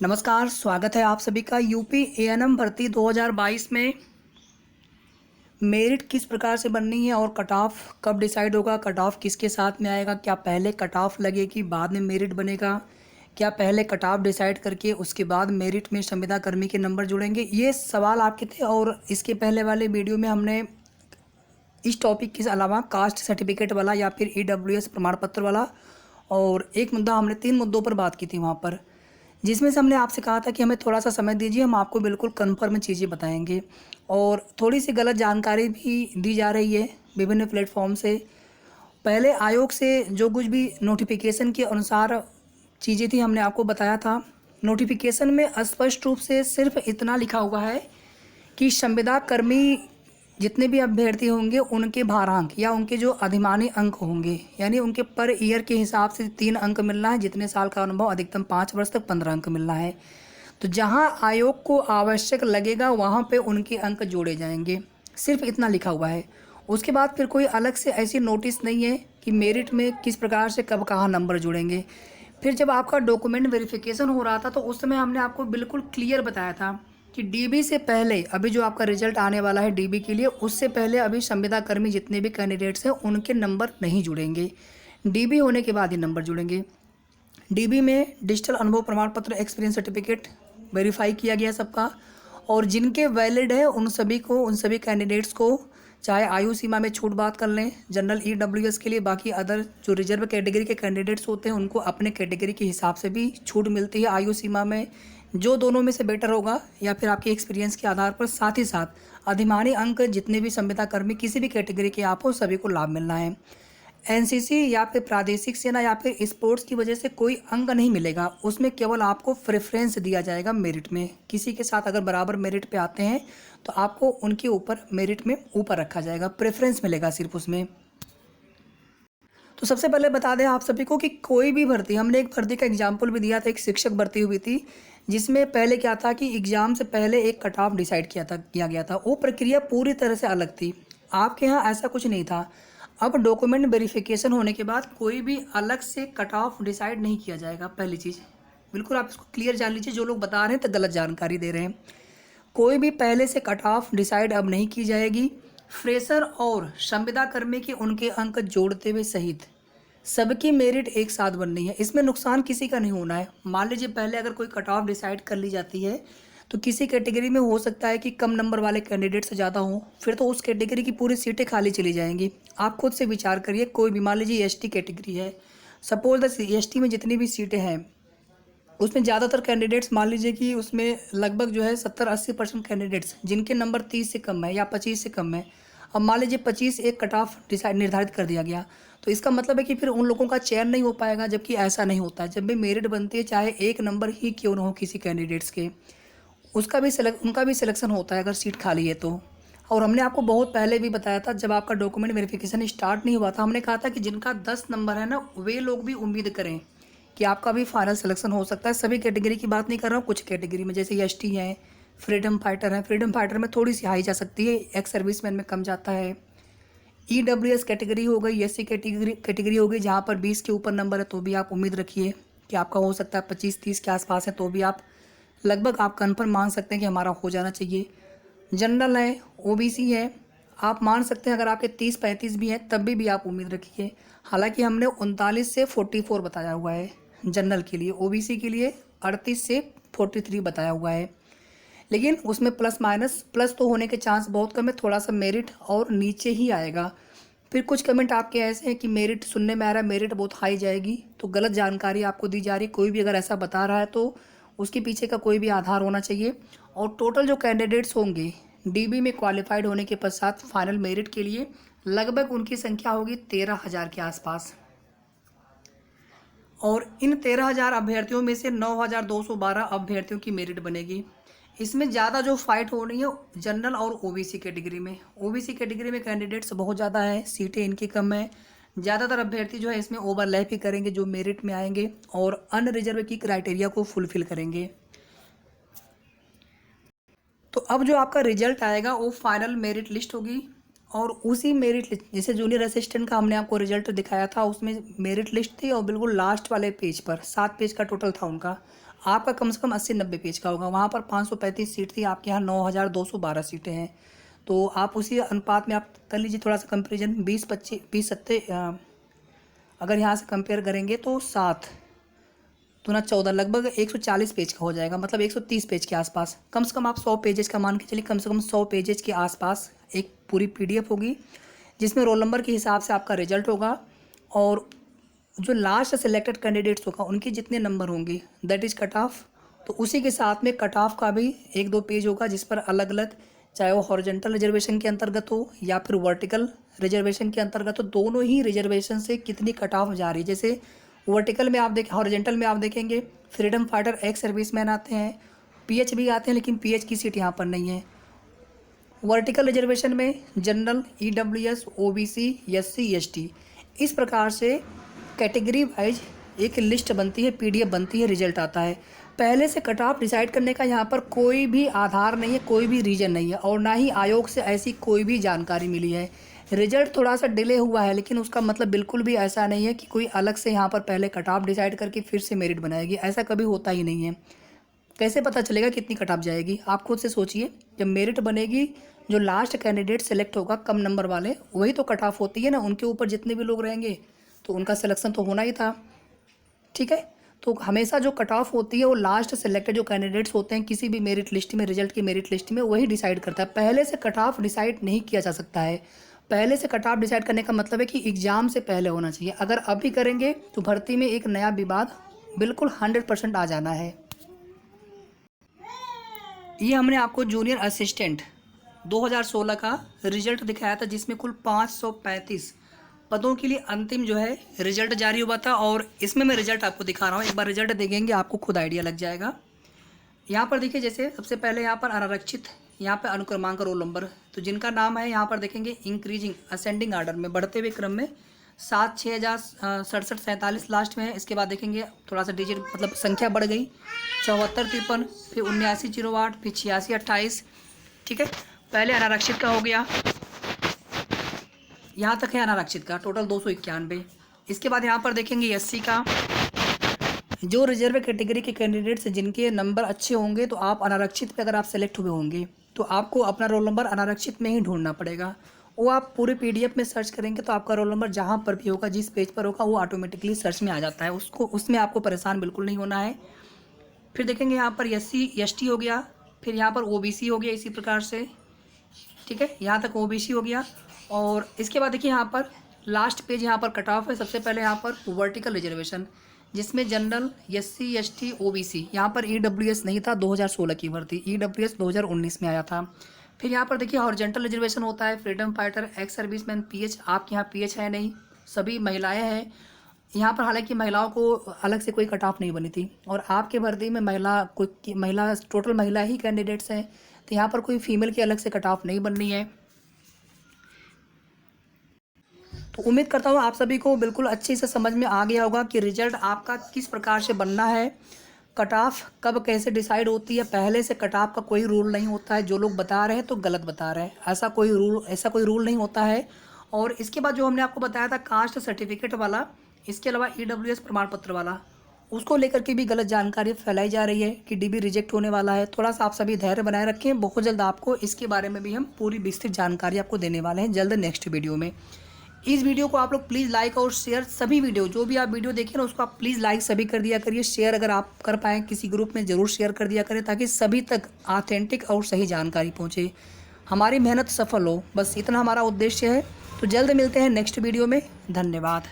नमस्कार, स्वागत है आप सभी का यूपी एएनएम भर्ती 2022 में। मेरिट किस प्रकार से बननी है और कट ऑफ कब डिसाइड होगा, कट ऑफ किसके साथ में आएगा, क्या पहले कट ऑफ लगेगी बाद में मेरिट बनेगा, क्या पहले कट ऑफ डिसाइड करके उसके बाद मेरिट में संविदा कर्मी के नंबर जुड़ेंगे, ये सवाल आपके थे। और इसके पहले वाले वीडियो में हमने इस टॉपिक के अलावा कास्ट सर्टिफिकेट वाला या फिर ईडब्ल्यूएस प्रमाण पत्र वाला और एक मुद्दा, हमने 3 मुद्दों पर बात की थी वहाँ पर, जिसमें से हमने आपसे कहा था कि हमें थोड़ा सा समय दीजिए, हम आपको बिल्कुल कन्फर्म चीज़ें बताएंगे। और थोड़ी सी गलत जानकारी भी दी जा रही है विभिन्न प्लेटफॉर्म से। पहले आयोग से जो कुछ भी नोटिफिकेशन के अनुसार चीज़ें थी हमने आपको बताया था। नोटिफिकेशन में स्पष्ट रूप से सिर्फ इतना लिखा हुआ है कि संविदा कर्मी जितने भी अभ्यर्थी होंगे उनके भारांक या उनके जो अधिमानी अंक होंगे, यानी उनके पर ईयर के हिसाब से 3 अंक मिलना है, जितने साल का अनुभव अधिकतम 5 वर्ष तक 15 अंक मिलना है। तो जहां आयोग को आवश्यक लगेगा वहां पे उनके अंक जोड़े जाएंगे, सिर्फ इतना लिखा हुआ है। उसके बाद फिर कोई अलग से ऐसी नोटिस नहीं है कि मेरिट में किस प्रकार से कब कहाँ नंबर जुड़ेंगे। फिर जब आपका डॉक्यूमेंट वेरिफिकेशन हो रहा था तो उस समय हमने आपको बिल्कुल क्लियर बताया था कि डीबी से पहले, अभी जो आपका रिजल्ट आने वाला है डीबी के लिए, उससे पहले अभी संविदा कर्मी जितने भी कैंडिडेट्स हैं उनके नंबर नहीं जुड़ेंगे, डीबी होने के बाद ही नंबर जुड़ेंगे। डीबी में डिजिटल अनुभव प्रमाण पत्र, एक्सपीरियंस सर्टिफिकेट वेरीफाई किया गया सबका, और जिनके वैलिड है उन सभी कैंडिडेट्स को, चाहे आयु सीमा में छूट बात कर लें जनरल ईडब्ल्यूएस के लिए, बाकी अदर जो रिजर्व कैटेगरी के कैंडिडेट्स होते हैं उनको अपने कैटेगरी के हिसाब से भी छूट मिलती है आयु सीमा में, जो दोनों में से बेटर होगा या फिर आपके एक्सपीरियंस के आधार पर। साथ ही साथ अधिमानी अंक जितने भी संविदा कर्मी किसी भी कैटेगरी के आप हो सभी को लाभ मिलना है। एनसीसी या फिर प्रादेशिक सेना या फिर स्पोर्ट्स की वजह से कोई अंक नहीं मिलेगा, उसमें केवल आपको प्रेफरेंस दिया जाएगा मेरिट में। किसी के साथ अगर बराबर मेरिट पे आते हैं तो आपको उनके ऊपर मेरिट में ऊपर रखा जाएगा, प्रेफरेंस मिलेगा सिर्फ उसमें। तो सबसे पहले बता दें आप सभी को कि कोई भी भर्ती, हमने एक भर्ती का एग्जाम्पल भी दिया था, एक शिक्षक भर्ती हुई थी जिसमें पहले क्या था कि एग्जाम से पहले एक कट ऑफ डिसाइड किया गया था। वो प्रक्रिया पूरी तरह से अलग थी, आपके यहाँ ऐसा कुछ नहीं था। अब डॉक्यूमेंट वेरिफिकेशन होने के बाद कोई भी अलग से कट ऑफ डिसाइड नहीं किया जाएगा। पहली चीज़ बिल्कुल आप इसको क्लियर जान लीजिए, जो लोग बता रहे हैं तो गलत जानकारी दे रहे हैं। कोई भी पहले से कट ऑफ डिसाइड अब नहीं की जाएगी। फ्रेशर और संविदा कर्मी के उनके अंक जोड़ते हुए सहित सबकी मेरिट एक साथ बननी है, इसमें नुकसान किसी का नहीं होना है। मान लीजिए पहले अगर कोई कट ऑफ डिसाइड कर ली जाती है तो किसी कैटेगरी में हो सकता है कि कम नंबर वाले कैंडिडेट से ज़्यादा हों, फिर तो उस कैटेगरी की पूरी सीटें खाली चली जाएंगी। आप खुद से विचार करिए, कोई भी मान लीजिए एसटी कैटेगरी है, सपोज द एसटी में जितनी भी सीटें हैं उसमें ज़्यादातर कैंडिडेट्स, मान लीजिए कि उसमें लगभग जो है 70-80% कैंडिडेट्स जिनके नंबर 30 से कम है या 25 से कम है, अब मान लीजिए 25 एक कट ऑफ डिसाइड निर्धारित कर दिया गया, तो इसका मतलब है कि फिर उन लोगों का चयन नहीं हो पाएगा। जबकि ऐसा नहीं होता है, जब भी मेरिट बनती है चाहे एक नंबर ही क्यों ना हो किसी कैंडिडेट्स के, उनका भी सिलेक्शन होता है अगर सीट खाली है तो। और हमने आपको बहुत पहले भी बताया था, जब आपका डॉक्यूमेंट वेरिफिकेशन स्टार्ट नहीं हुआ था, हमने कहा था कि जिनका 10 नंबर है ना, वे लोग भी उम्मीद करें कि आपका भी फाइनल सिलेक्शन हो सकता है। सभी कैटेगरी की बात नहीं कर रहा हूँ, कुछ कैटेगरी में जैसे एसटी है, फ्रीडम फाइटर है, फ्रीडम फाइटर में थोड़ी सी हाई जा सकती है, एक्स सर्विसमैन में कम जाता है। ईडब्ल्यूएस कैटेगरी हो गई, एससी कैटेगरी हो गई, जहाँ पर 20 के ऊपर नंबर है तो भी आप उम्मीद रखिए कि आपका हो सकता है 25-30 के आसपास है, तो भी आप लगभग आप कन्फर्म मान सकते हैं कि हमारा हो जाना चाहिए। जनरल है, ओबीसी है, आप मान सकते हैं अगर आपके 30-35 भी हैं तब भी आप उम्मीद रखिए। हालांकि हमने 39 से 44 बताया हुआ है जनरल के लिए, ओबीसी के लिए 38 से 43 बताया हुआ है, लेकिन उसमें प्लस माइनस, प्लस तो होने के चांस बहुत कम है, थोड़ा सा मेरिट और नीचे ही आएगा। फिर कुछ कमेंट आपके ऐसे हैं कि मेरिट सुनने में आ रहा है मेरिट बहुत हाई जाएगी, तो गलत जानकारी आपको दी जा रही है। कोई भी अगर ऐसा बता रहा है तो उसके पीछे का कोई भी आधार होना चाहिए। और टोटल जो कैंडिडेट्स होंगे डीबी में क्वालिफाइड होने के पश्चात फाइनल मेरिट के लिए, लगभग उनकी संख्या होगी 13,000 के आसपास। और इन 13,000 अभ्यर्थियों में से 9,212 अभ्यर्थियों की मेरिट बनेगी। इसमें ज़्यादा जो फाइट हो रही है जनरल और ओबीसी कैटेगरी में। ओबीसी कैटेगरी में कैंडिडेट्स बहुत ज़्यादा है, सीटें इनकी कम है, ज़्यादातर अभ्यर्थी जो है इसमें ओवरलैप ही करेंगे जो मेरिट में आएंगे और अनरिजर्व की क्राइटेरिया को फुलफिल करेंगे। तो अब जो आपका रिजल्ट आएगा वो फाइनल मेरिट लिस्ट होगी, और उसी मेरिट लिस्ट, जैसे जूनियर असिस्टेंट का हमने आपको रिजल्ट दिखाया था उसमें मेरिट लिस्ट थी, और बिल्कुल लास्ट वाले पेज पर 7 पेज का टोटल था उनका, आपका कम से कम 80-90 पेज का होगा। वहाँ पर 535 सीट थी, आपके यहाँ 9212 सीटें हैं। तो आप उसी अनुपात में आप कर लीजिए थोड़ा सा कंपेरिजन। 20 अगर यहाँ से कंपेयर करेंगे तो 7 दूना 14, लगभग 140 पेज का हो जाएगा, मतलब 130 पेज के आसपास। कम से कम आप 100 पेजेस का मान के चलिए, कम से कम 100 पेजेस के आसपास एक पूरी PDF होगी, जिसमें रोल नंबर के हिसाब से आपका रिजल्ट होगा और जो लास्ट सिलेक्टेड कैंडिडेट्स होगा उनके जितने नंबर होंगे दैट इज़ कट ऑफ। तो उसी के साथ में कट ऑफ का भी 1-2 पेज होगा, जिस पर अलग अलग, चाहे वो हॉरिजॉन्टल रिजर्वेशन के अंतर्गत हो या फिर वर्टिकल रिजर्वेशन के अंतर्गत हो, दोनों ही रिजर्वेशन से कितनी कट ऑफ जा रही है। जैसे वर्टिकल में आप देखें, हॉरिजॉन्टल में आप देखेंगे फ्रीडम फाइटर, एक्स सर्विसमैन आते हैं, PH भी आते हैं, लेकिन PH की सीट यहाँ पर नहीं है। वर्टिकल रिजर्वेशन में general, EWS, OBC, SC, ST, इस प्रकार से कैटेगरी वाइज एक लिस्ट बनती है, PDF बनती है, रिजल्ट आता है। पहले से कट ऑफ डिसाइड करने का यहाँ पर कोई भी आधार नहीं है, कोई भी रीजन नहीं है, और ना ही आयोग से ऐसी कोई भी जानकारी मिली है। रिजल्ट थोड़ा सा डिले हुआ है, लेकिन उसका मतलब बिल्कुल भी ऐसा नहीं है कि कोई अलग से यहाँ पर पहले कट ऑफ डिसाइड करके फिर से मेरिट बनाएगी, ऐसा कभी होता ही नहीं है। कैसे पता चलेगा कितनी कट ऑफ जाएगी? आप खुद से सोचिए, जब मेरिट बनेगी, जो लास्ट कैंडिडेट सेलेक्ट होगा कम नंबर वाले, वही तो कट ऑफ होती है ना, उनके ऊपर जितने भी लोग रहेंगे तो उनका सिलेक्शन तो होना ही था। ठीक है, तो हमेशा जो कट ऑफ होती है वो लास्ट सेलेक्टेड जो कैंडिडेट्स होते हैं किसी भी मेरिट लिस्ट में, रिजल्ट की मेरिट लिस्ट में, वही डिसाइड करता है। पहले से कट ऑफ डिसाइड नहीं किया जा सकता है। पहले से कट ऑफ डिसाइड करने का मतलब है कि एग्ज़ाम से पहले होना चाहिए। अगर अभी करेंगे तो भर्ती में एक नया विवाद बिल्कुल 100% आ जाना है। ये हमने आपको जूनियर असिस्टेंट 2016 का रिजल्ट दिखाया था, जिसमें कुल 535 पदों के लिए अंतिम जो है रिजल्ट जारी हुआ था। और इसमें मैं रिजल्ट आपको दिखा रहा हूँ, एक बार रिजल्ट देखेंगे आपको खुद आइडिया लग जाएगा। यहाँ पर देखिए, जैसे सबसे पहले यहाँ पर अनारक्षित, यहाँ पे अनुक्रमांक रोल नंबर, तो जिनका नाम है यहाँ पर देखेंगे इंक्रीजिंग असेंडिंग आर्डर में, बढ़ते हुए क्रम में 7-6,067 लास्ट में है। इसके बाद देखेंगे थोड़ा सा डिजिट मतलब संख्या बढ़ गई, 74-53, फिर 79-08, फिर 86-28। ठीक है, पहले अनारक्षित का हो गया, यहाँ तक है अनारक्षित का, टोटल 291। इसके बाद यहाँ पर देखेंगे SC का, जो रिजर्व कैटेगरी के कैंडिडेट्स जिनके नंबर अच्छे होंगे, तो आप अनारक्षित पे अगर आप सेलेक्ट हुए होंगे तो आपको अपना रोल नंबर अनारक्षित में ही ढूंढना पड़ेगा। वो आप पूरे PDF में सर्च करेंगे तो आपका रोल नंबर जहाँ पर भी होगा, जिस पेज पर होगा, वो ऑटोमेटिकली सर्च में आ जाता है, उसमें आपको परेशान बिल्कुल नहीं होना है। फिर देखेंगे यहाँ पर SC ST हो गया, फिर यहाँ पर OBC हो गया इसी प्रकार से। ठीक है, यहाँ तक OBC हो गया। और इसके बाद देखिए यहाँ पर लास्ट पेज यहाँ पर कट ऑफ है। सबसे पहले यहाँ पर वर्टिकल रिजर्वेशन, जिसमें जनरल, SC ST OBC, यहाँ पर EWS नहीं था, 2016 की भर्ती, EWS 2019 में आया था। फिर यहाँ पर देखिए हॉरिजॉन्टल रिजर्वेशन होता है, freedom fighter, ex serviceman, PH, आपके यहाँ PH है नहीं, सभी महिलाएं हैं यहाँ पर। हालांकि महिलाओं को अलग से कोई कट ऑफ नहीं बनी थी, और आपके भर्ती में महिला टोटल महिला ही कैंडिडेट्स हैं, तो यहाँ पर कोई फीमेल की अलग से कट ऑफ नहीं बननी है। तो उम्मीद करता हूँ आप सभी को बिल्कुल अच्छे से समझ में आ गया होगा कि रिजल्ट आपका किस प्रकार से बनना है, कट ऑफ कब कैसे डिसाइड होती है। पहले से कट ऑफ का कोई रूल नहीं होता है, जो लोग बता रहे हैं तो गलत बता रहे हैं, ऐसा कोई रूल नहीं होता है। और इसके बाद जो हमने आपको बताया था कास्ट सर्टिफिकेट वाला, इसके अलावा EWS प्रमाण पत्र वाला, उसको लेकर के भी गलत जानकारी फैलाई जा रही है कि DB रिजेक्ट होने वाला है। थोड़ा सा आप सभी धैर्य बनाए रखें, बहुत जल्द आपको इसके बारे में भी हम पूरी विस्तृत जानकारी आपको देने वाले हैं जल्द नेक्स्ट वीडियो में। इस वीडियो को आप लोग प्लीज़ लाइक और शेयर, सभी वीडियो जो भी आप वीडियो देखें ना उसको आप प्लीज़ लाइक सभी कर दिया करिए। शेयर अगर आप कर पाएँ किसी ग्रुप में ज़रूर शेयर कर दिया करें, ताकि सभी तक ऑथेंटिक और सही जानकारी पहुँचे, हमारी मेहनत सफल हो, बस इतना हमारा उद्देश्य है। तो जल्द मिलते हैं नेक्स्ट वीडियो में, धन्यवाद।